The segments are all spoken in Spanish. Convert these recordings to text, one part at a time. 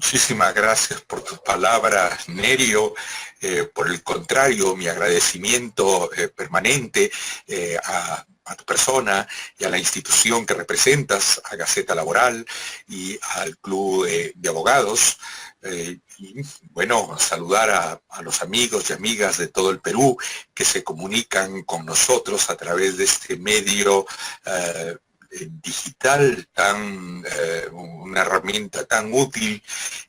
Muchísimas gracias por tus palabras, Nerio. Por el contrario, mi agradecimiento permanente a tu persona y a la institución que representas, a Gaceta Laboral y al Club de Abogados. Y bueno, saludar a los amigos y amigas de todo el Perú que se comunican con nosotros a través de este medio digital, una herramienta tan útil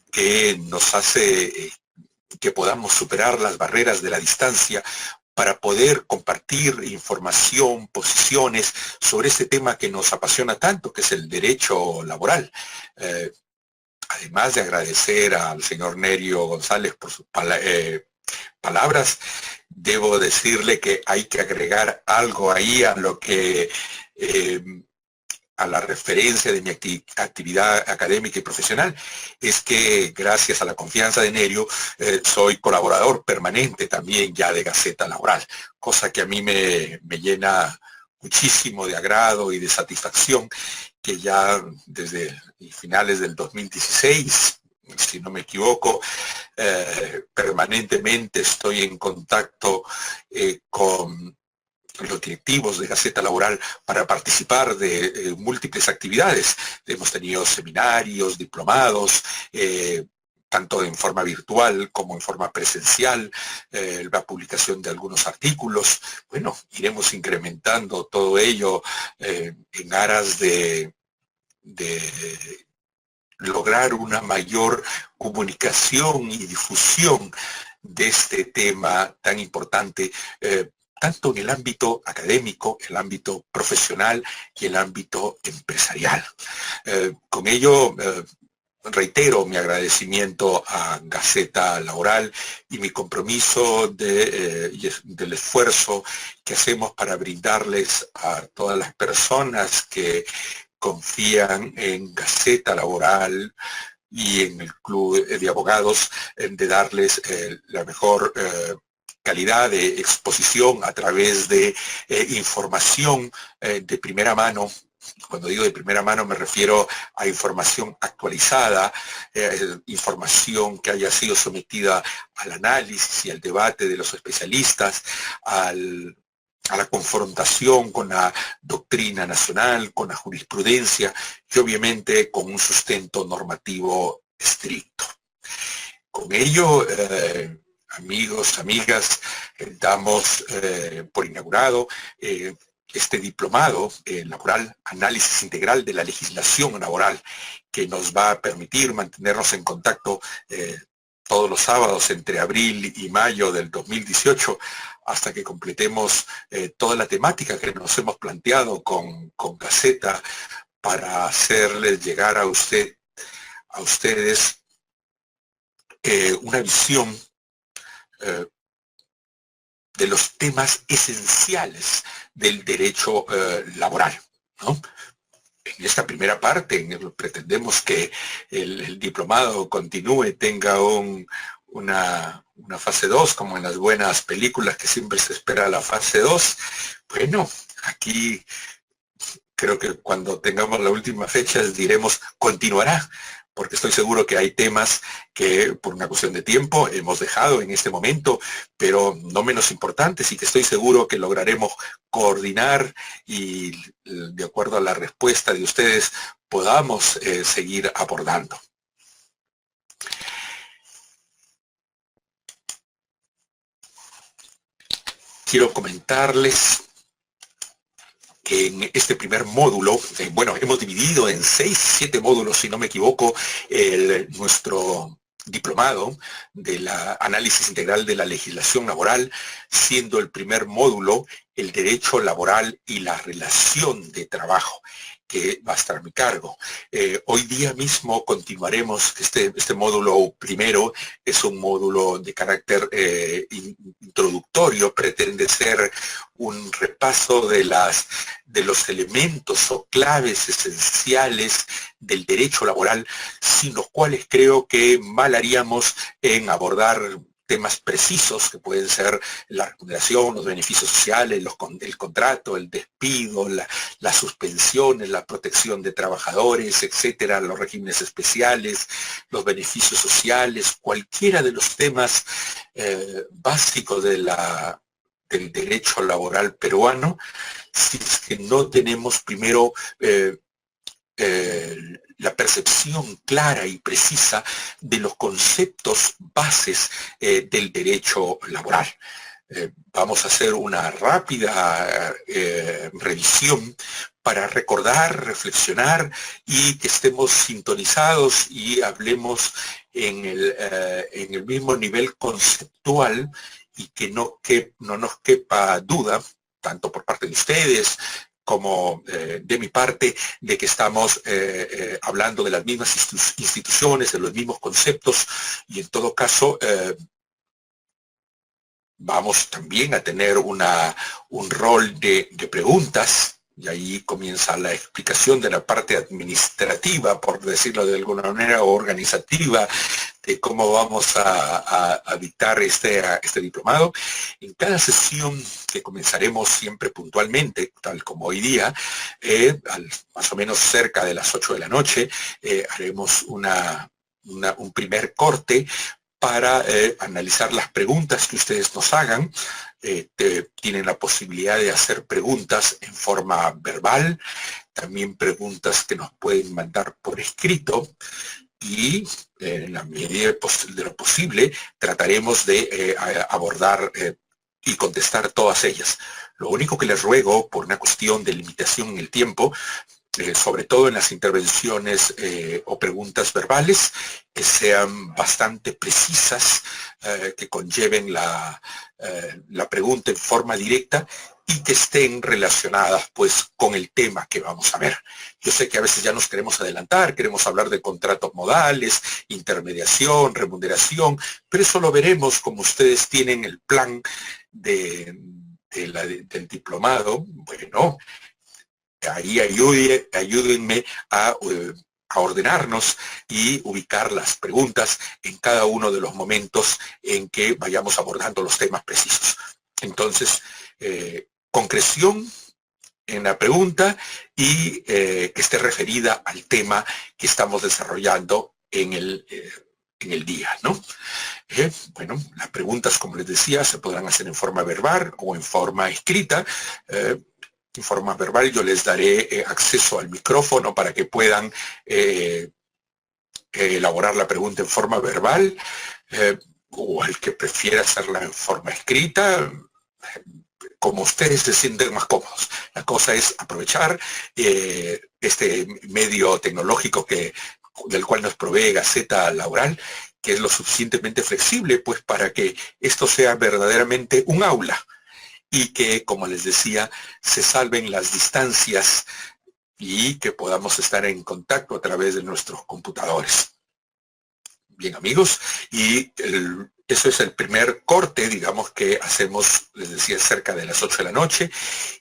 que nos hace que podamos superar las barreras de la distancia para poder compartir información, posiciones sobre este tema que nos apasiona tanto, que es el derecho laboral. Además de agradecer al señor Nerio González por sus palabras, debo decirle que hay que agregar algo ahí a lo que a la referencia de mi actividad académica y profesional, es que gracias a la confianza de Nerio soy colaborador permanente también ya de Gaceta Laboral, cosa que a mí me llena muchísimo de agrado y de satisfacción, que ya desde finales del 2016, si no me equivoco, permanentemente estoy en contacto con los directivos de Gaceta Laboral para participar de múltiples actividades. Hemos tenido seminarios, diplomados, tanto en forma virtual como en forma presencial, la publicación de algunos artículos. Bueno, iremos incrementando todo ello en aras de lograr una mayor comunicación y difusión de este tema tan importante, tanto en el ámbito académico, el ámbito profesional y el ámbito empresarial. Con ello, reitero mi agradecimiento a Gaceta Laboral y mi compromiso del esfuerzo que hacemos para brindarles a todas las personas que confían en Gaceta Laboral y en el Club de Abogados, de darles la mejor calidad de exposición a través de información de primera mano. Cuando digo de primera mano me refiero a información actualizada, información que haya sido sometida al análisis y al debate de los especialistas, a la confrontación con la doctrina nacional, con la jurisprudencia y obviamente con un sustento normativo estricto. Con ello, amigos, amigas, damos por inaugurado este diplomado laboral, análisis integral de la legislación laboral, que nos va a permitir mantenernos en contacto todos los sábados entre abril y mayo del 2018 hasta que completemos toda la temática que nos hemos planteado con Gaceta para hacerles llegar a ustedes una visión de los temas esenciales del derecho laboral, ¿no? En esta primera parte pretendemos que el diplomado continúe, tenga una fase 2, como en las buenas películas que siempre se espera la fase 2. Bueno, aquí creo que cuando tengamos la última fecha diremos continuará, porque estoy seguro que hay temas que por una cuestión de tiempo hemos dejado en este momento, pero no menos importantes, y que estoy seguro que lograremos coordinar y de acuerdo a la respuesta de ustedes podamos seguir abordando. Quiero comentarles que en este primer módulo, bueno, hemos dividido en 6, 7 módulos, si no me equivoco, nuestro diplomado del análisis integral de la legislación laboral, siendo el primer módulo el derecho laboral y la relación de trabajo, que va a estar a mi cargo. Hoy día mismo continuaremos, este módulo primero es un módulo de carácter introductorio, pretende ser un repaso de los elementos o claves esenciales del derecho laboral, sin los cuales creo que mal haríamos en abordar temas precisos que pueden ser la remuneración, los beneficios sociales, el contrato, el despido, las suspensiones, la protección de trabajadores, etcétera, los regímenes especiales, los beneficios sociales, cualquiera de los temas básicos del derecho laboral peruano, si es que no tenemos primero la percepción clara y precisa de los conceptos bases del derecho laboral. Vamos a hacer una rápida revisión para recordar, reflexionar y que estemos sintonizados y hablemos en el mismo nivel conceptual y que no nos quepa duda, tanto por parte de ustedes como de mi parte, de que estamos hablando de las mismas instituciones, de los mismos conceptos, y en todo caso vamos también a tener un rol de preguntas, y ahí comienza la explicación de la parte administrativa, por decirlo de alguna manera, o organizativa, de cómo vamos a dictar este diplomado. En cada sesión, que comenzaremos siempre puntualmente, tal como hoy día, más o menos cerca de las 8 de la noche, haremos un primer corte para analizar las preguntas que ustedes nos hagan. Tienen la posibilidad de hacer preguntas en forma verbal, también preguntas que nos pueden mandar por escrito, y en la medida de lo posible trataremos de abordar y contestar todas ellas. Lo único que les ruego, por una cuestión de limitación en el tiempo, sobre todo en las intervenciones o preguntas verbales, que sean bastante precisas, que conlleven la pregunta en forma directa y que estén relacionadas pues con el tema que vamos a ver. Yo sé que a veces ya nos queremos adelantar, queremos hablar de contratos modales, intermediación, remuneración, pero eso lo veremos como ustedes tienen el plan del diplomado. Bueno, ahí ayúdenme a ordenarnos y ubicar las preguntas en cada uno de los momentos en que vayamos abordando los temas precisos. Entonces, concreción en la pregunta y que esté referida al tema que estamos desarrollando en el día, ¿no? Bueno, las preguntas, como les decía, se podrán hacer en forma verbal o en forma escrita. En forma verbal yo les daré acceso al micrófono para que puedan elaborar la pregunta en forma verbal, o al que prefiera hacerla en forma escrita, como ustedes se sienten más cómodos. La cosa es aprovechar este medio tecnológico del cual nos provee Gaceta Laboral, que es lo suficientemente flexible pues para que esto sea verdaderamente un aula y que, como les decía, se salven las distancias y que podamos estar en contacto a través de nuestros computadores. Bien, amigos, y eso es el primer corte, digamos, que hacemos, les decía, cerca de las 8 de la noche,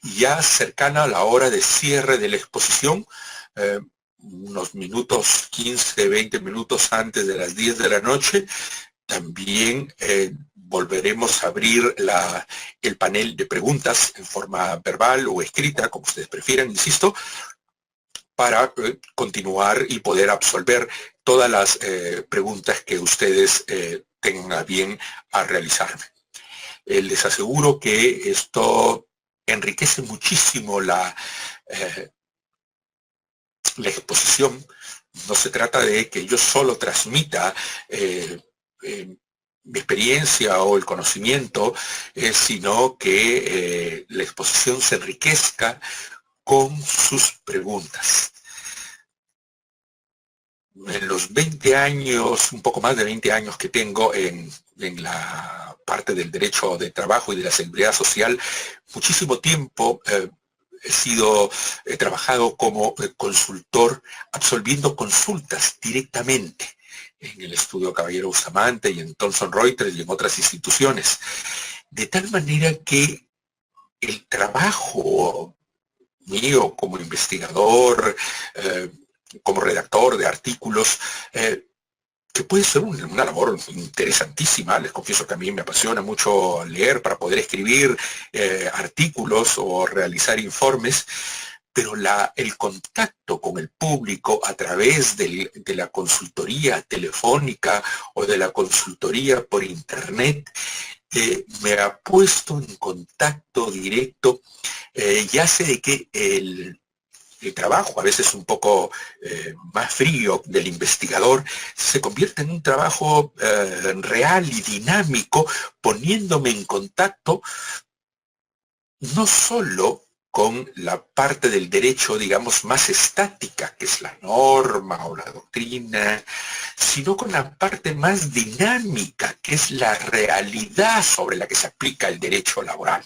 y ya cercana a la hora de cierre de la exposición, unos minutos, 15, 20 minutos antes de las 10 de la noche, también volveremos a abrir el panel de preguntas en forma verbal o escrita, como ustedes prefieran, insisto, para continuar y poder absolver todas las preguntas que ustedes tengan a bien a realizarme. Les aseguro que esto enriquece muchísimo la exposición. No se trata de que yo solo transmita mi experiencia o el conocimiento, sino que la exposición se enriquezca con sus preguntas. En los 20 años, un poco más de 20 años que tengo en la parte del derecho de trabajo y de la seguridad social, muchísimo tiempo he trabajado como consultor, absolviendo consultas directamente en el estudio Caballero Bustamante y en Thomson Reuters y en otras instituciones. De tal manera que el trabajo mío como investigador, como redactor de artículos, que puede ser una labor interesantísima. Les confieso que a mí me apasiona mucho leer para poder escribir artículos o realizar informes, pero el contacto con el público a través de la consultoría telefónica o de la consultoría por internet me ha puesto en contacto directo, ya sé de que el trabajo, a veces un poco más frío del investigador, se convierte en un trabajo real y dinámico, poniéndome en contacto no solo con la parte del derecho, digamos, más estática, que es la norma o la doctrina, sino con la parte más dinámica, que es la realidad sobre la que se aplica el derecho laboral.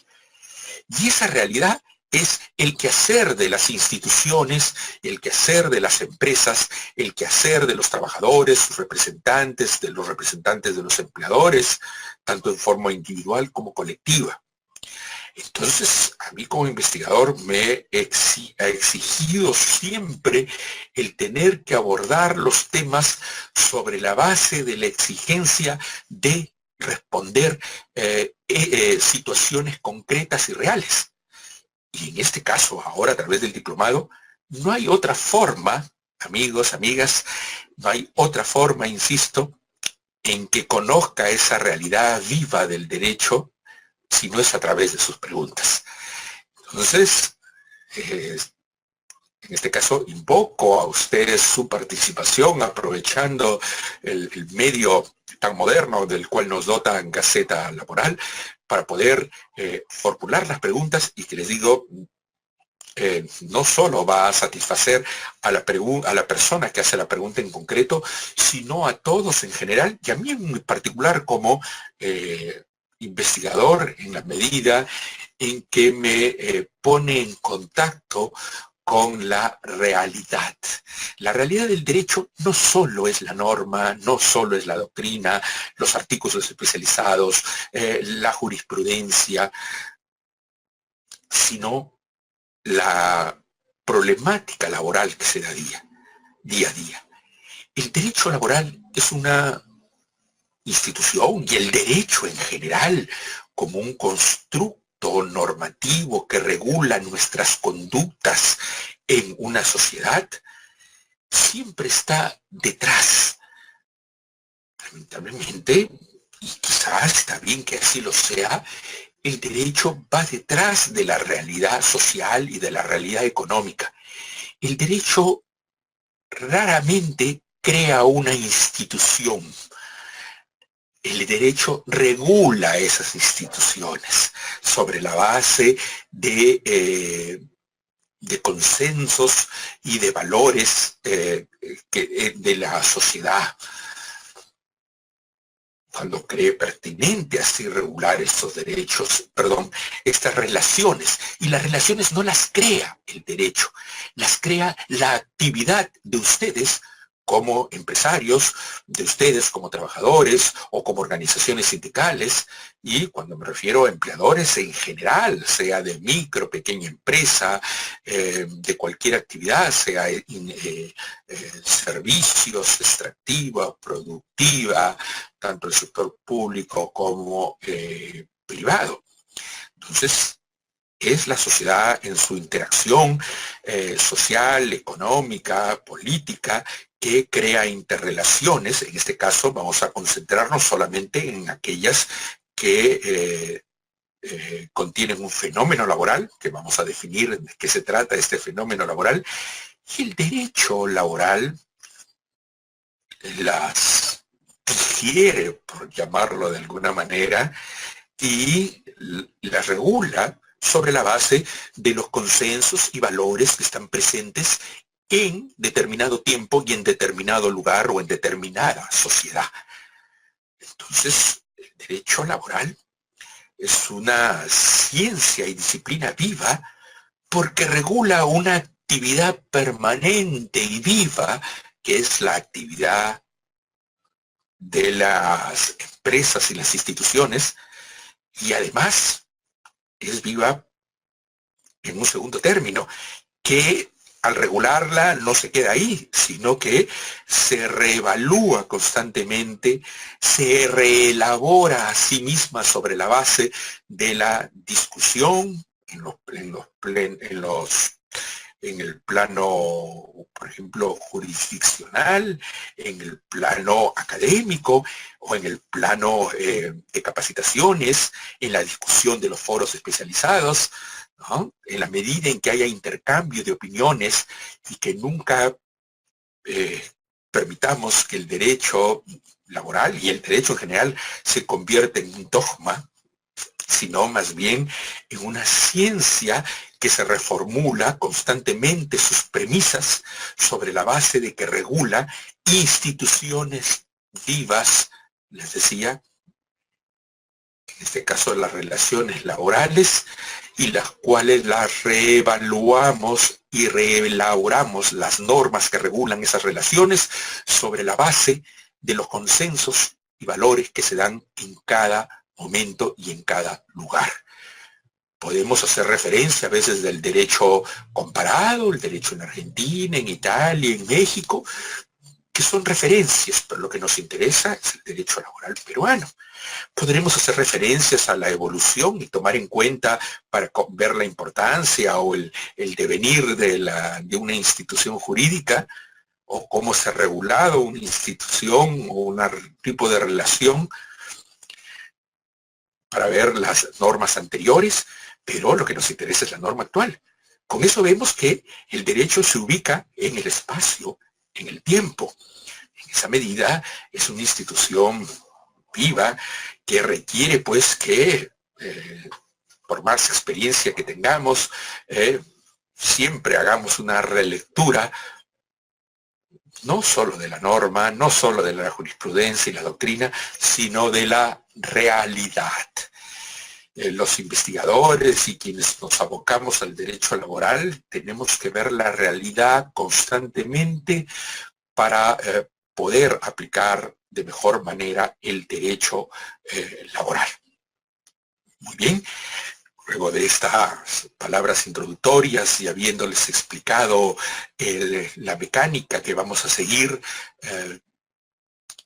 Y esa realidad es el quehacer de las instituciones, el quehacer de las empresas, el quehacer de los trabajadores, sus representantes, de los empleadores, tanto en forma individual como colectiva. Entonces, a mí como investigador me ha exigido siempre el tener que abordar los temas sobre la base de la exigencia de responder situaciones concretas y reales. Y en este caso, ahora a través del diplomado, no hay otra forma, amigos, amigas, no hay otra forma, insisto, en que conozca esa realidad viva del derecho, si no es a través de sus preguntas. Entonces, en este caso, invoco a ustedes su participación, aprovechando el medio tan moderno del cual nos dota Gaceta Laboral, para poder formular las preguntas y que les digo, no solo va a satisfacer a la persona que hace la pregunta en concreto, sino a todos en general, y a mí en particular como investigador, en la medida en que me pone en contacto con la realidad. La realidad del derecho no solo es la norma, no solo es la doctrina, los artículos especializados, la jurisprudencia, sino la problemática laboral que se da día a día. El derecho laboral es una institución, y el derecho en general como un constructo normativo que regula nuestras conductas en una sociedad, siempre está detrás. Lamentablemente, y quizás está bien que así lo sea, el derecho va detrás de la realidad social y de la realidad económica. El derecho raramente crea una institución. El derecho regula esas instituciones sobre la base de consensos y de valores de la sociedad. Cuando cree pertinente así regular estos derechos, estas relaciones. Y las relaciones no las crea el derecho, las crea la actividad de ustedes como empresarios, de ustedes como trabajadores o como organizaciones sindicales, y cuando me refiero a empleadores en general, sea de micro, pequeña empresa, de cualquier actividad, sea servicios, extractiva, productiva, tanto el sector público como privado. Entonces, es la sociedad en su interacción social, económica, política, que crea interrelaciones. En este caso vamos a concentrarnos solamente en aquellas que contienen un fenómeno laboral, que vamos a definir de qué se trata este fenómeno laboral, y el derecho laboral las digiere, por llamarlo de alguna manera, y las regula sobre la base de los consensos y valores que están presentes en determinado tiempo y en determinado lugar o en determinada sociedad. Entonces, el derecho laboral es una ciencia y disciplina viva porque regula una actividad permanente y viva, que es la actividad de las empresas y las instituciones, y además es viva en un segundo término, que al regularla no se queda ahí, sino que se reevalúa constantemente, se reelabora a sí misma sobre la base de la discusión en el plano, por ejemplo, jurisdiccional, en el plano académico o en el plano de capacitaciones, en la discusión de los foros especializados, ¿no? En la medida en que haya intercambio de opiniones y que nunca eh, permitamos que el derecho laboral y el derecho en general se convierta en un dogma, sino más bien en una ciencia que se reformula constantemente sus premisas sobre la base de que regula instituciones vivas, les decía, en este caso las relaciones laborales, y las cuales las reevaluamos y reelaboramos las normas que regulan esas relaciones sobre la base de los consensos y valores que se dan en cada momento y en cada lugar. Podemos hacer referencia a veces del derecho comparado, el derecho en Argentina, en Italia, en México, que son referencias, pero lo que nos interesa es el derecho laboral peruano. Podremos hacer referencias a la evolución y tomar en cuenta para ver la importancia o el devenir de una institución jurídica o cómo se ha regulado una institución o un tipo de relación para ver las normas anteriores, pero lo que nos interesa es la norma actual. Con eso vemos que el derecho se ubica en el espacio, en el tiempo. En esa medida es una institución viva que requiere pues que por más experiencia que tengamos, siempre hagamos una relectura no solo de la norma, no solo de la jurisprudencia y la doctrina, sino de la realidad. Los investigadores y quienes nos abocamos al derecho laboral tenemos que ver la realidad constantemente para poder aplicar de mejor manera el derecho laboral. Muy bien, luego de estas palabras introductorias y habiéndoles explicado la mecánica que vamos a seguir en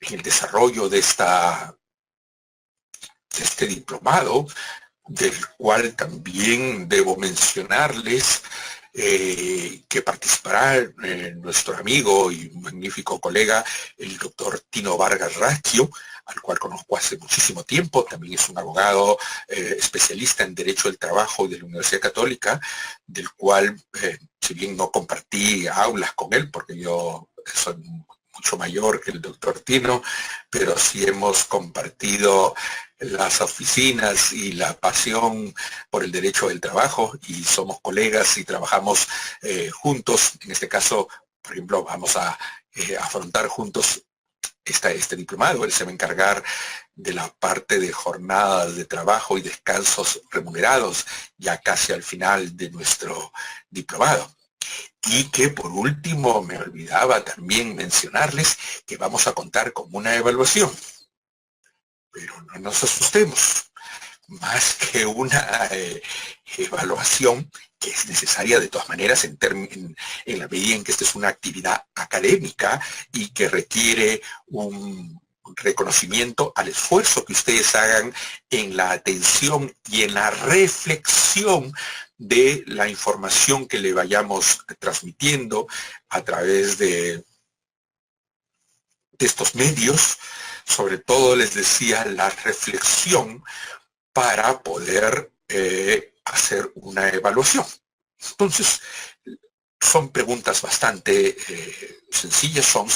el desarrollo de este diplomado, del cual también debo mencionarles que participará nuestro amigo y magnífico colega, el doctor Tino Vargas Raschio, al cual conozco hace muchísimo tiempo. También es un abogado especialista en Derecho del Trabajo de la Universidad Católica, del cual, si bien no compartí aulas con él, porque yo soy mucho mayor que el doctor Tino, pero sí hemos compartido las oficinas y la pasión por el derecho del trabajo y somos colegas y trabajamos juntos. En este caso, por ejemplo, vamos a afrontar juntos este diplomado. Él se va a encargar de la parte de jornadas de trabajo y descansos remunerados ya casi al final de nuestro diplomado. Y que por último me olvidaba también mencionarles que vamos a contar con una evaluación. Pero no nos asustemos, más que una evaluación que es necesaria de todas maneras en la medida en que esta es una actividad académica y que requiere un reconocimiento al esfuerzo que ustedes hagan en la atención y en la reflexión de la información que le vayamos transmitiendo a través de estos medios. Sobre todo les decía la reflexión para poder hacer una evaluación. Entonces, son preguntas bastante sencillas, son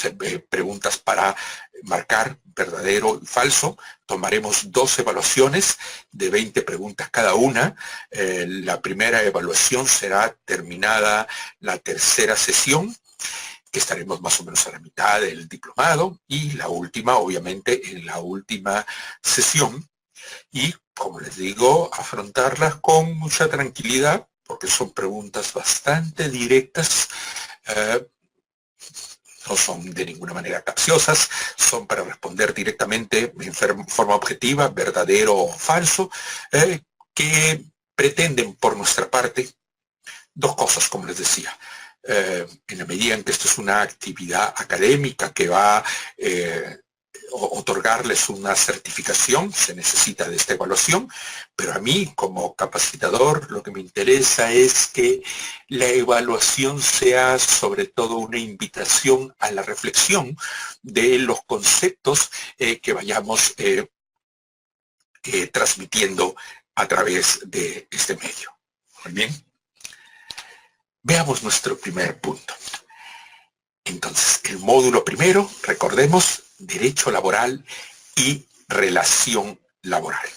preguntas para marcar verdadero y falso. Tomaremos 2 evaluaciones de 20 preguntas cada una. La primera evaluación será terminada la tercera sesión, que estaremos más o menos a la mitad del diplomado, y la última, obviamente, en la última sesión. Y, como les digo, afrontarlas con mucha tranquilidad, porque son preguntas bastante directas, no son de ninguna manera capciosas, son para responder directamente en forma objetiva, verdadero o falso, que pretenden por nuestra parte 2 cosas, como les decía. en la medida en que esto es una actividad académica que va a otorgarles una certificación, se necesita de esta evaluación, pero a mí como capacitador lo que me interesa es que la evaluación sea sobre todo una invitación a la reflexión de los conceptos que vayamos transmitiendo a través de este medio. Muy bien. Veamos nuestro primer punto. Entonces, el módulo primero, recordemos, derecho laboral y relación laboral.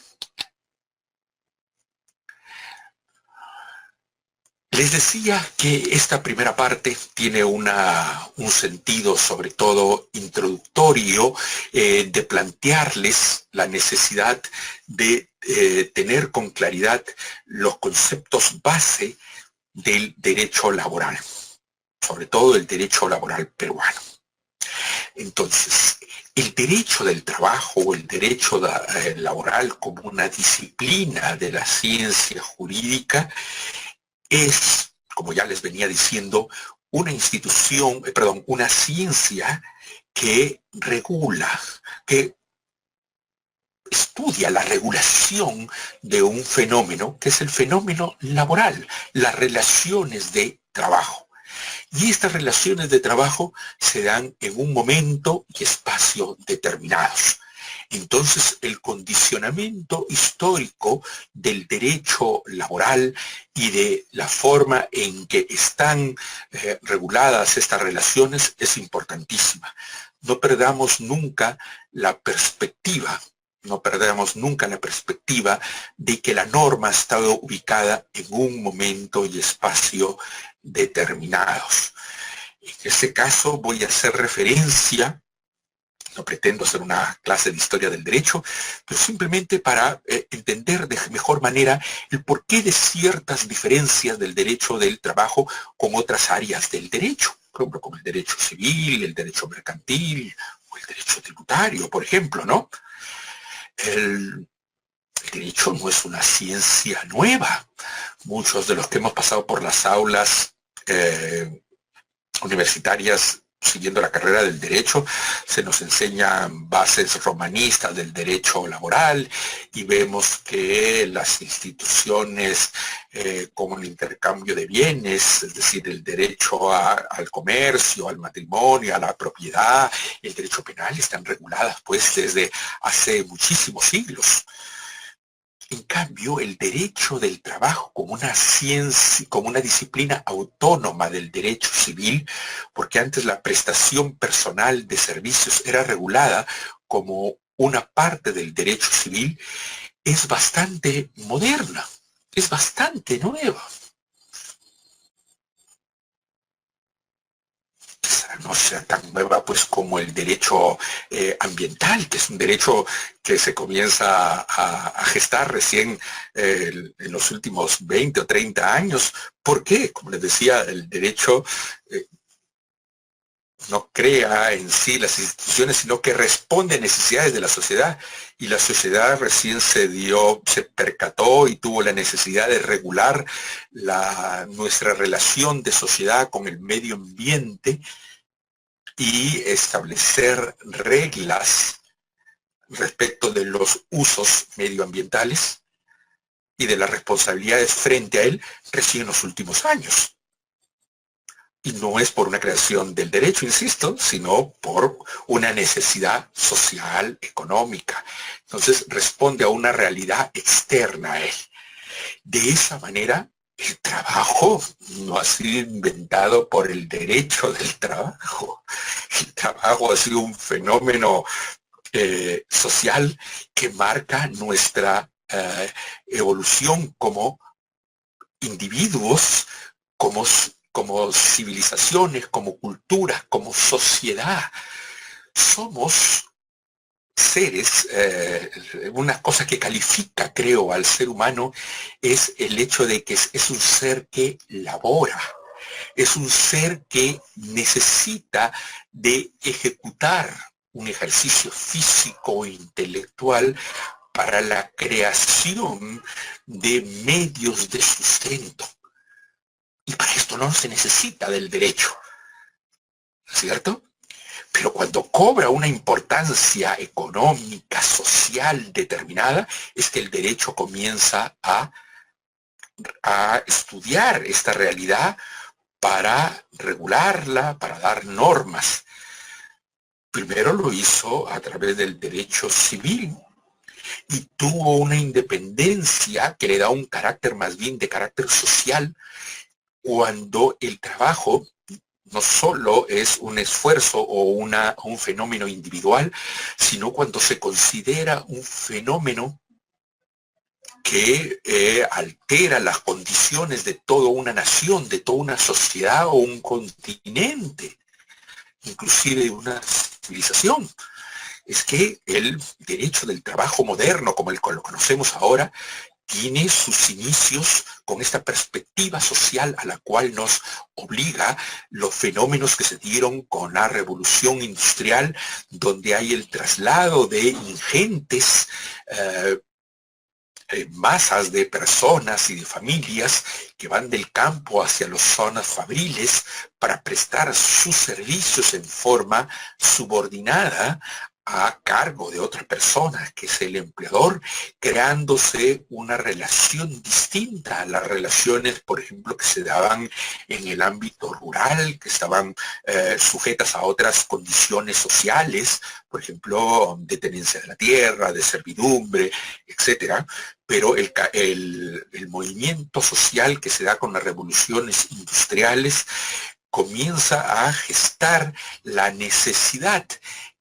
Les decía que esta primera parte tiene un sentido sobre todo introductorio de plantearles la necesidad de tener con claridad los conceptos base del derecho laboral, sobre todo el derecho laboral peruano. Entonces, el derecho del trabajo o el derecho laboral como una disciplina de la ciencia jurídica es, como ya les venía diciendo, una institución, una ciencia que regula, que estudia la regulación de un fenómeno, que es el fenómeno laboral, las relaciones de trabajo. Y estas relaciones de trabajo se dan en un momento y espacio determinados. Entonces, el condicionamiento histórico del derecho laboral y de la forma en que están reguladas estas relaciones es importantísima. No perdamos nunca la perspectiva. No perdamos nunca la perspectiva de que la norma ha estado ubicada en un momento y espacio determinados. En este caso voy a hacer referencia, no pretendo hacer una clase de historia del derecho, pero simplemente para entender de mejor manera el porqué de ciertas diferencias del derecho del trabajo con otras áreas del derecho, por ejemplo, como el derecho civil, el derecho mercantil o el derecho tributario, por ejemplo, ¿no? El derecho no es una ciencia nueva. Muchos de los que hemos pasado por las aulas universitarias siguiendo la carrera del derecho, se nos enseñan bases romanistas del derecho laboral y vemos que las instituciones como el intercambio de bienes, es decir, el derecho al comercio, al matrimonio, a la propiedad, el derecho penal están reguladas pues desde hace muchísimos siglos. En cambio, el derecho del trabajo como una ciencia, como una disciplina autónoma del derecho civil, porque antes la prestación personal de servicios era regulada como una parte del derecho civil, es bastante moderna, es bastante nueva. No sea tan nueva pues como el derecho ambiental, que es un derecho que se comienza a gestar recién en los últimos 20 o 30 años. ¿Por qué? Como les decía, el derecho no crea en sí las instituciones, sino que responde a necesidades de la sociedad. Y la sociedad recién se percató y tuvo la necesidad de regular nuestra relación de sociedad con el medio ambiente y establecer reglas respecto de los usos medioambientales y de las responsabilidades frente a él recién en los últimos años. Y no es por una creación del derecho, insisto, sino por una necesidad social, económica. Entonces responde a una realidad externa a él. De esa manera, el trabajo no ha sido inventado por el derecho del trabajo. El trabajo ha sido un fenómeno social que marca nuestra evolución como individuos, como civilizaciones, como culturas, como sociedad. Somos seres, una cosa que califica, creo, al ser humano es el hecho de que es un ser que labora, es un ser que necesita de ejecutar un ejercicio físico e intelectual para la creación de medios de sustento. Y para esto no se necesita del derecho, ¿cierto? Pero cuando cobra una importancia económica, social determinada, es que el derecho comienza a estudiar esta realidad para regularla, para dar normas. Primero lo hizo a través del derecho civil y tuvo una independencia que le da un carácter más bien de carácter social cuando el trabajo no solo es un esfuerzo o un fenómeno individual, sino cuando se considera un fenómeno que altera las condiciones de toda una nación, de toda una sociedad o un continente, inclusive de una civilización. Es que el derecho del trabajo moderno, como el que lo conocemos ahora, tiene sus inicios con esta perspectiva social a la cual nos obliga los fenómenos que se dieron con la revolución industrial, donde hay el traslado de ingentes masas de personas y de familias que van del campo hacia las zonas fabriles para prestar sus servicios en forma subordinada a cargo de otra persona, que es el empleador, creándose una relación distinta a las relaciones, por ejemplo, que se daban en el ámbito rural, que estaban sujetas a otras condiciones sociales, por ejemplo, de tenencia de la tierra, de servidumbre, etcétera. Pero el movimiento social que se da con las revoluciones industriales comienza a gestar la necesidad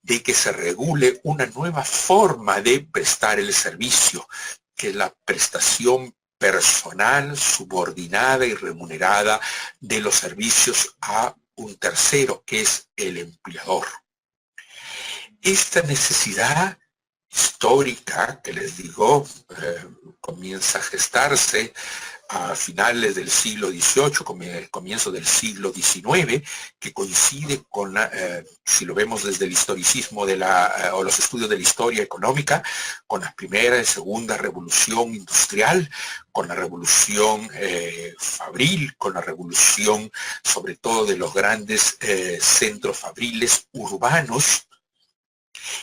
de que se regule una nueva forma de prestar el servicio, que es la prestación personal, subordinada y remunerada de los servicios a un tercero, que es el empleador. Esta necesidad histórica, que les digo, comienza a gestarse a finales del siglo XVIII, comienzo del siglo XIX, que coincide con, si lo vemos desde el historicismo o los estudios de la historia económica, con la primera y segunda revolución industrial, con la revolución fabril, con la revolución sobre todo de los grandes centros fabriles urbanos,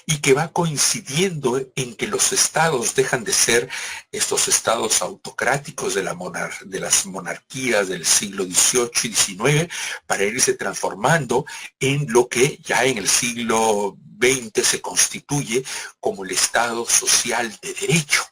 y que va coincidiendo en que los estados dejan de ser estos estados autocráticos de las monarquías del siglo XVIII y XIX para irse transformando en lo que ya en el siglo XX se constituye como el Estado social de derecho.